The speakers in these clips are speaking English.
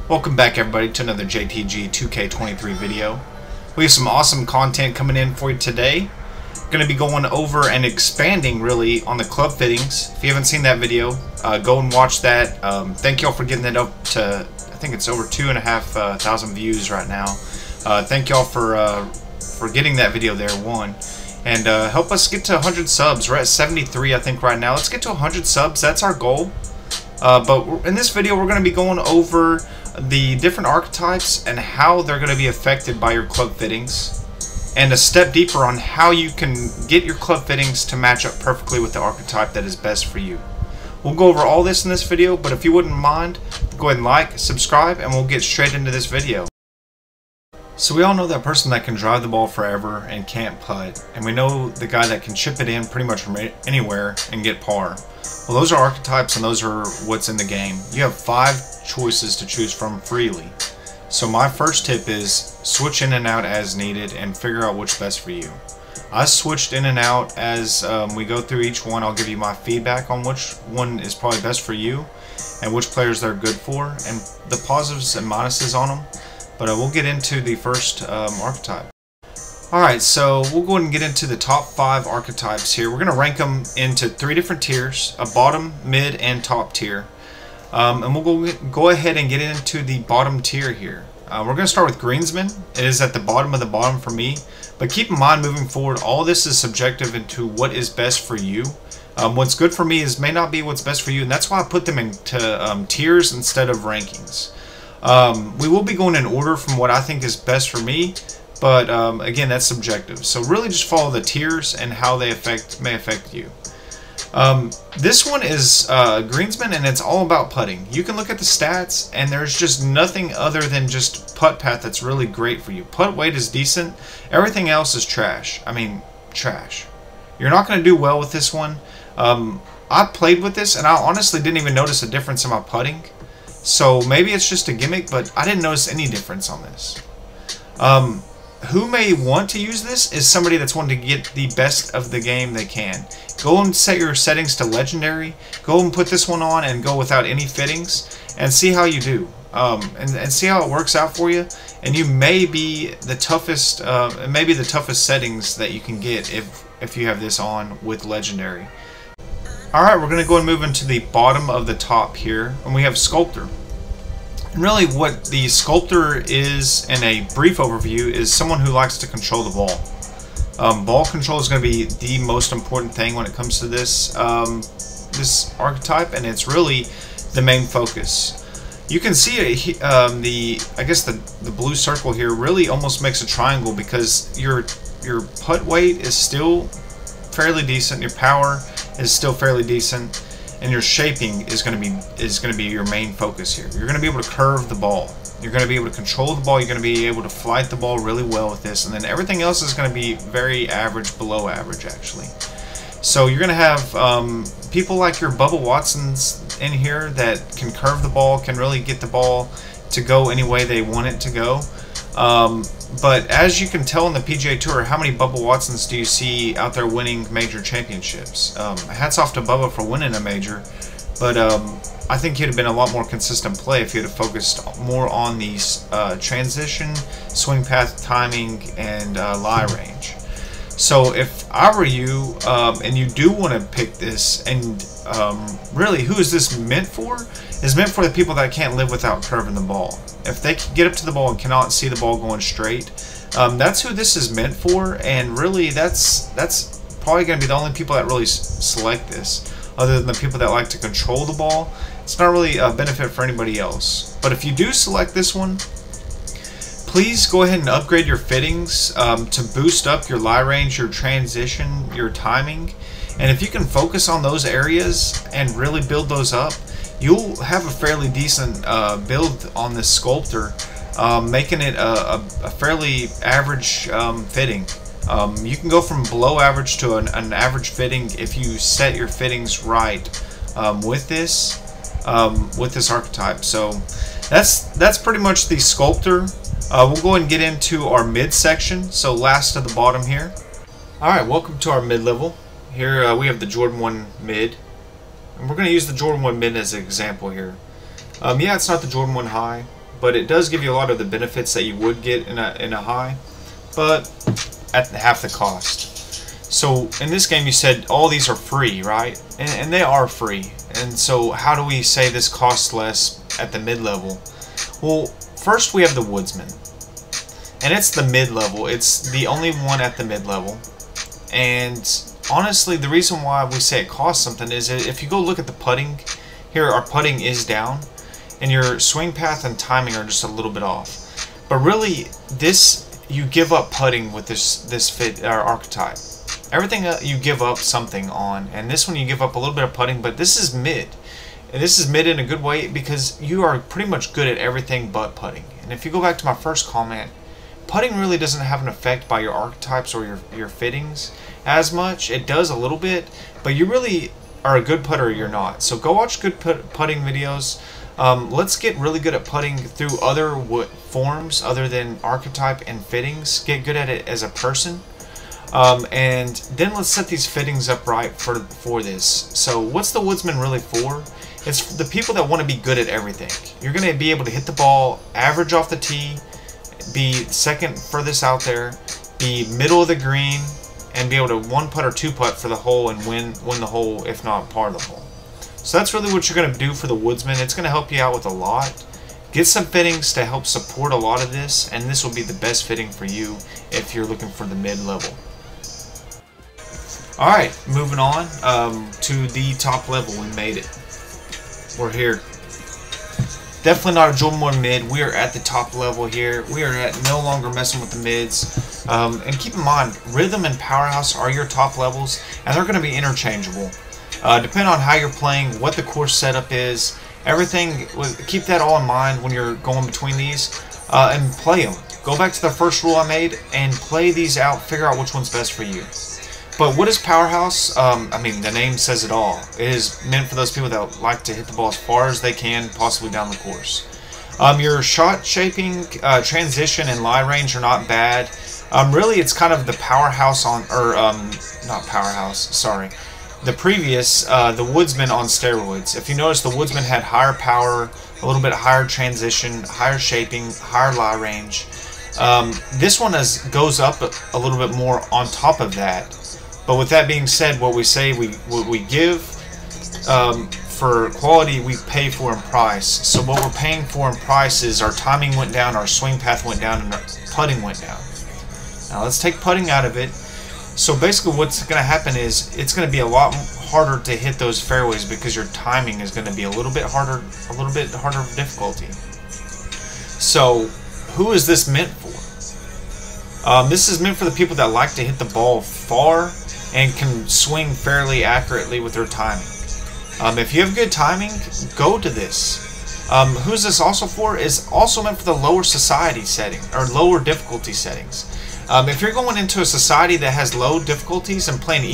Welcome back everybody to another JTG 2K23 video. We have some awesome content coming in for you today. Going to be going over and expanding really on the club fittings. If you haven't seen that video, go and watch that. Thank y'all for getting it up to, I think it's over 2,500 views right now. Thank y'all for getting that video there, one. And help us get to 100 subs. We're at 73 I think right now. Let's get to 100 subs. That's our goal. But in this video we're going to be going over the different archetypes and how they're going to be affected by your club fittings, and a step deeper on how you can get your club fittings to match up perfectly with the archetype that is best for you. We'll go over all this in this video, but if you wouldn't mind, go ahead and like, subscribe, and we'll get straight into this video. So we all know that person that can drive the ball forever and can't putt, and we know the guy that can chip it in pretty much from anywhere and get par. Well, those are archetypes and those are what's in the game. You have 5 choices to choose from freely. So my first tip is switch in and out as needed and figure out what's best for you. I switched in and out as we go through each one. I'll give you my feedback on which one is probably best for you and which players they're good for and the positives and minuses on them. But we'll get into the first archetype. Alright, so we'll go ahead and get into the top 5 archetypes here. We're going to rank them into 3 different tiers, a bottom, mid, and top tier. And we'll go ahead and get into the bottom tier here. We're going to start with Greensman. It is at the bottom of the bottom for me. But keep in mind, moving forward, all this is subjective into what is best for you. What's good for me may not be what's best for you, and that's why I put them into tiers instead of rankings. We will be going in order from what I think is best for me. But again, that's subjective. So really just follow the tiers and how they may affect you. This one is Greensman, and it's all about putting. You can look at the stats, and there's just nothing other than just putt path that's really great for you. Putt weight is decent. Everything else is trash. I mean, trash. You're not going to do well with this one. I played with this, and I honestly didn't even notice a difference in my putting. So maybe it's just a gimmick, but I didn't notice any difference on this. Who may want to use this is somebody that's wanting to get the best of the game they can. Go and set your settings to legendary. Go and put this one on and go without any fittings and see how you do. And see how it works out for you. And you may be the toughest, maybe the toughest settings that you can get if you have this on with legendary. Alright, we're going to go and move into the bottom of the top here, and we have Sculptor. And really what the Sculptor is, in a brief overview, is someone who likes to control the ball. Ball control is going to be the most important thing when it comes to this this archetype, and it's really the main focus. You can see I guess the blue circle here really almost makes a triangle, because your putt weight is still fairly decent, your power is still fairly decent, and your shaping is going to be your main focus here. You're going to be able to curve the ball. You're going to be able to control the ball. You're going to be able to flight the ball really well with this, and then everything else is going to be very average, below average actually. So you're going to have people like your Bubba Watsons in here that can curve the ball, can really get the ball to go any way they want it to go. But as you can tell in the PGA Tour, how many Bubba Watsons do you see out there winning major championships? Hats off to Bubba for winning a major, but I think he'd have been a lot more consistent play if he'd have focused more on these transition, swing path timing, and lie range. So if I were you, and you do want to pick this, and really who is this meant for? It's meant for the people that can't live without curving the ball. If they can get up to the ball and cannot see the ball going straight, that's who this is meant for, and really that's probably going to be the only people that really select this, other than the people that like to control the ball. It's not really a benefit for anybody else. But if you do select this one, please go ahead and upgrade your fittings to boost up your lie range, your transition, your timing. And if you can focus on those areas and really build those up, you'll have a fairly decent build on this Sculptor, making it a fairly average fitting. You can go from below average to an average fitting if you set your fittings right with this archetype. So that's pretty much the Sculptor. We'll go ahead and get into our mid section, so last to the bottom here. Alright, welcome to our mid level. Here we have the Jordan 1 mid, and we're going to use the Jordan 1 mid as an example here. Yeah, it's not the Jordan 1 high, but it does give you a lot of the benefits that you would get in a high, but at half the cost. So in this game you said all these are free, right? And they are free. And so how do we say this costs less at the mid-level? Well, first we have the Woodsman. And it's the mid-level. It's the only one at the mid-level. And honestly, the reason why we say it costs something is if you go look at the putting, here our putting is down, and your swing path and timing are just a little bit off. But really, you give up putting with this archetype. Everything you give up something on, and this one you give up a little bit of putting, but this is mid. And this is mid in a good way because you are pretty much good at everything but putting. And if you go back to my first comment, putting really doesn't have an effect by your archetypes or your fittings as much. It does a little bit, but you really are a good putter or you're not. So go watch good putting videos. Let's get really good at putting through other forms other than archetype and fittings. Get good at it as a person. And then let's set these fittings up right for this. So what's the Woodsman really for? It's for the people that want to be good at everything. You're going to be able to hit the ball, average off the tee, be second furthest out there, be middle of the green, and be able to one putt or two putt for the hole and win the hole, if not par of the hole. So that's really what you're going to do for the Woodsman. It's going to help you out with a lot. Get some fittings to help support a lot of this, and this will be the best fitting for you if you're looking for the mid-level. Alright, moving on to the top level. We made it. We're here. Definitely not a Jordan mid. We are at the top level here. We are no longer messing with the mids. And keep in mind, Rhythm and Powerhouse are your top levels, and they're going to be interchangeable. Depending on how you're playing, what the course setup is, everything, keep that all in mind when you're going between these, and play them. Go back to the first rule I made and play these out, figure out which one's best for you. But what is Powerhouse? I mean, the name says it all. It is meant for those people that like to hit the ball as far as they can, possibly down the course. Your shot shaping, transition, and lie range are not bad. Really, it's kind of the Powerhouse not Powerhouse, sorry. The previous, the Woodsman on steroids. If you notice, the Woodsman had higher power, a little bit higher transition, higher shaping, higher lie range. This one goes up a little bit more on top of that. But with that being said, what we say we give for quality, we pay for in price. So what we're paying for in price is our timing went down, our swing path went down, and our putting went down. Now let's take putting out of it. So basically what's going to happen is it's going to be a lot harder to hit those fairways because your timing is going to be a little bit harder of difficulty. So who is this meant for? This is meant for the people that like to hit the ball far and can swing fairly accurately with their timing. If you have good timing, go to this. Who's this also for? Is also meant for the lower society setting or lower difficulty settings. If you're going into a society that has low difficulties and playing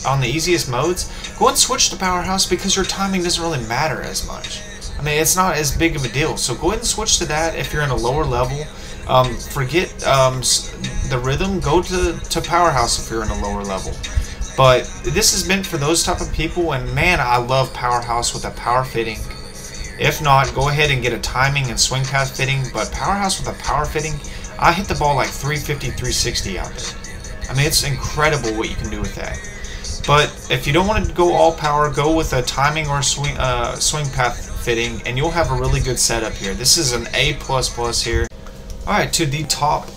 on the easiest modes, go and switch to Powerhouse because your timing doesn't really matter as much. I mean, it's not as big of a deal. So go ahead and switch to that if you're in a lower level. Forget the Rhythm, go to Powerhouse if you're in a lower level. But this is meant for those type of people, and man, I love Powerhouse with a power fitting. If not, go ahead and get a timing and swing path fitting, but Powerhouse with a power fitting, I hit the ball like 350, 360 out there. I mean, it's incredible what you can do with that. But if you don't want to go all power, go with a timing or swing path fitting, and you'll have a really good setup here. This is an A++ here. Alright, to the top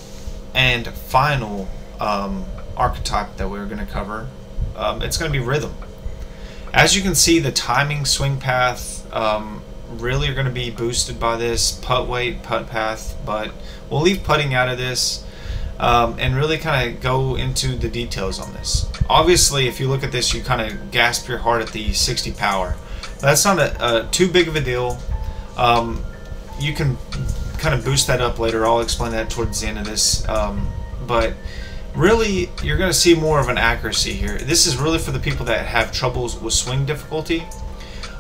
and final archetype that we're going to cover, it's going to be Rhythm. As you can see, the timing, swing path really are going to be boosted by this, putt weight, putt path, but we'll leave putting out of this and really kind of go into the details on this. Obviously, if you look at this, you kind of gasp your heart at the 60 power. That's not too big of a deal. You can kind of boost that up later. I'll explain that towards the end of this. But really, you're going to see more of an accuracy here. This is really for the people that have troubles with swing difficulty,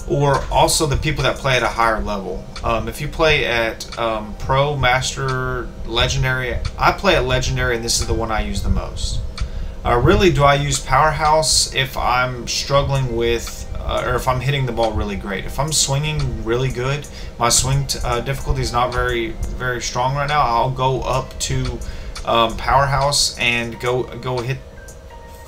or also the people that play at a higher level. If you play at Pro, Master, Legendary, I play at Legendary, and this is the one I use the most. Really, do I use Powerhouse if I'm struggling with or if I'm hitting the ball really great. If I'm swinging really good, my swing difficulty is not very strong right now, I'll go up to Powerhouse and go hit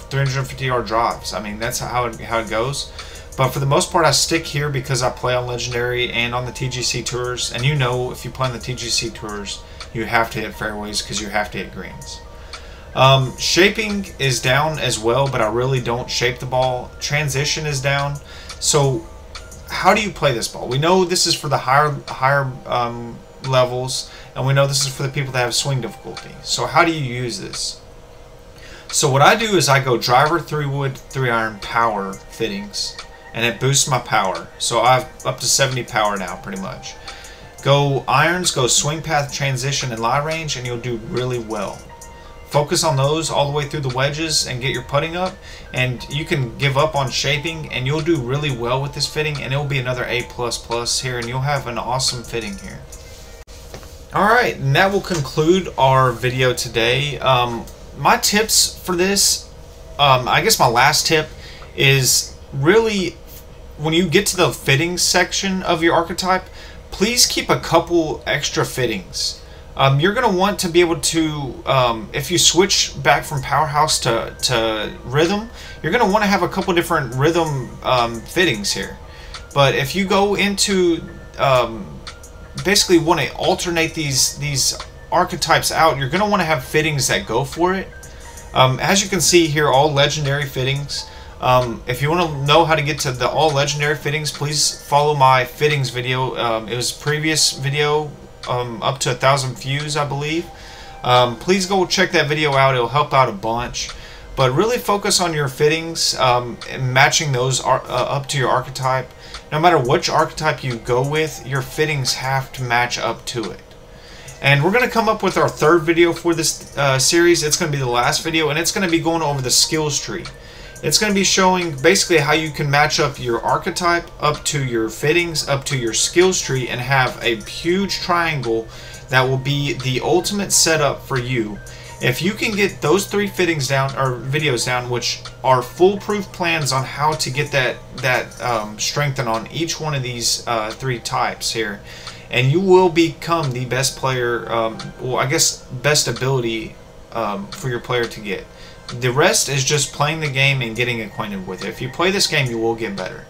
350-yard drives. I mean, that's how it goes. But for the most part, I stick here because I play on Legendary and on the TGC Tours. And you know, if you play on the TGC Tours, you have to hit fairways because you have to hit greens. Shaping is down as well, but I really don't shape the ball. Transition is down. So how do you play this ball? We know this is for the higher levels, and we know this is for the people that have swing difficulty. So how do you use this? So what I do is I go driver, 3-wood, 3-iron, power fittings, and it boosts my power. So I have up to 70 power now, pretty much. Go irons, go swing path, transition, and lie range, and you'll do really well. Focus on those all the way through the wedges and get your putting up, and you can give up on shaping and you'll do really well with this fitting, and it'll be another A++ here, and you'll have an awesome fitting here. Alright, and that will conclude our video today. My tips for this, I guess my last tip is really when you get to the fittings section of your archetype, please keep a couple extra fittings. You're going to want to be able to, if you switch back from Powerhouse to Rhythm, you're going to want to have a couple different Rhythm fittings here. But if you go into, basically want to alternate these archetypes out, you're going to want to have fittings that go for it. As you can see here, all legendary fittings. If you want to know how to get to the all legendary fittings, please follow my fittings video. It was a previous video, up to 1,000 views, I believe. Please go check that video out. It'll help out a bunch. But really focus on your fittings and matching those up to your archetype. No matter which archetype you go with, your fittings have to match up to it. And we're going to come up with our third video for this series. It's going to be the last video, and it's going to be going over the skills tree. It's going to be showing basically how you can match up your archetype up to your fittings, up to your skills tree, and have a huge triangle that will be the ultimate setup for you. If you can get those 3 fittings down, or videos down, which are foolproof plans on how to get that strengthen on each one of these 3 types here, and you will become the best player, well, I guess best ability for your player to get. The rest is just playing the game and getting acquainted with it. If you play this game, you will get better.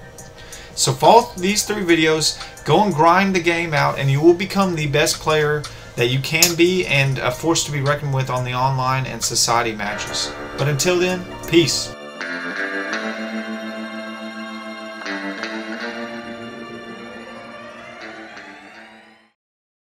So follow these 3 videos, go and grind the game out, and you will become the best player that you can be, and a force to be reckoned with on the online and society matches. But until then, peace.